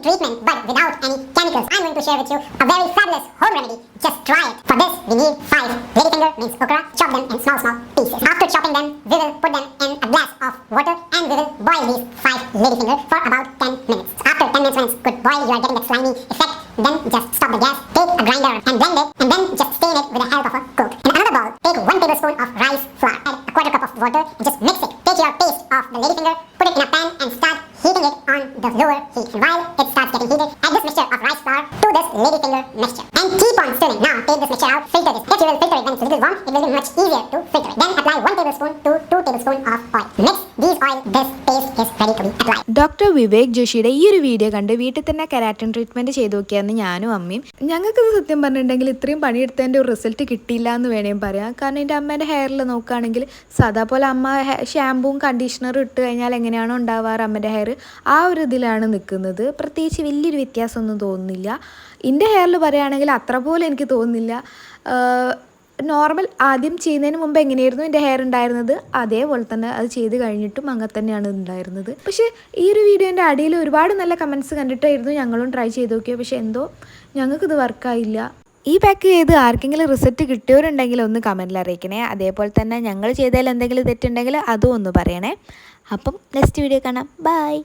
treatment but without any chemicals. I'm going to share with you a very fabulous home remedy. Just try it. For this, we need 5 ladyfinger means okra. Chop them in small pieces. After chopping them, we will put them in a glass of water and we will boil these 5 ladyfinger for about 10 minutes. After 10 minutes, when it's good boil, you are getting that slimy effect. Then just stop the gas, take a grinder and blend it, and then just stain it with the help of a cook. In another bowl, take 1 tablespoon of rice flour, add a quarter cup of water, and just mix it. Take your paste of the ladyfinger, put it in a pan and start heating it on the lower heat. And while it starts getting heated, add this mixture of rice flour to this ladyfinger mixture and keep on stirring. Now take this mixture out, filter this. If you will filter it when it's a little warm, it will be much easier to filter it. Then apply 1 tablespoon to 2 tablespoons of oil. Mix these oil. This paste is ready to be applied. Doctor Vivek ജോഷിയുടെ ഈ ഒരു video കണ്ട് വീട്ടിൽ തന്നെ keratin treatment ചെയ്ത് നോക്കിയായിരുന്നു ഞാനും അമ്മയും. ഞങ്ങൾക്കത് സത്യം പറഞ്ഞിട്ടുണ്ടെങ്കിൽ ഇത്രയും പണിയെടുത്തതിൻ്റെ ഒരു റിസൾട്ട് കിട്ടിയില്ല എന്ന് വേണേലും പറയാം. കാരണം എൻ്റെ അമ്മേൻ്റെ ഹെയറിൽ നോക്കുകയാണെങ്കിൽ സാധാ പോലെ അമ്മ ഷാമ്പൂവും കണ്ടീഷണറും ഇട്ട് കഴിഞ്ഞാൽ എങ്ങനെയാണോ ഉണ്ടാവാറ് അമ്മേൻ്റെ ഹെയർ ആ ഒരു ഇതിലാണ് നിൽക്കുന്നത്. പ്രത്യേകിച്ച് വലിയൊരു വ്യത്യാസമൊന്നും തോന്നുന്നില്ല. എൻ്റെ ഹെയറിൽ പറയുകയാണെങ്കിൽ അത്ര പോലെ എനിക്ക് തോന്നുന്നില്ല. നോർമൽ ആദ്യം ചെയ്യുന്നതിന് മുമ്പ് എങ്ങനെയായിരുന്നു എൻ്റെ ഹെയർ ഉണ്ടായിരുന്നത് അതേപോലെ തന്നെ അത് ചെയ്ത് കഴിഞ്ഞിട്ടും അങ്ങനെ തന്നെയാണ് ഉണ്ടായിരുന്നത്. പക്ഷേ ഈ ഒരു വീഡിയോൻ്റെ അടിയിൽ ഒരുപാട് നല്ല കമൻറ്റ്സ് കണ്ടിട്ടായിരുന്നു ഞങ്ങളും ട്രൈ ചെയ്ത് നോക്കിയത്. പക്ഷേ എന്തോ ഞങ്ങൾക്കിത് വർക്കായില്ല. ഈ പാക്ക് ചെയ്ത് ആർക്കെങ്കിലും റിസൾട്ട് കിട്ടിയവരുണ്ടെങ്കിൽ ഒന്ന് കമൻറ്റിൽ അറിയിക്കണേ. അതേപോലെ തന്നെ ഞങ്ങൾ ചെയ്തതിൽ എന്തെങ്കിലും തെറ്റുണ്ടെങ്കിൽ അതും ഒന്ന് പറയണേ. അപ്പം നെക്സ്റ്റ് വീഡിയോ കാണാം. ബൈ.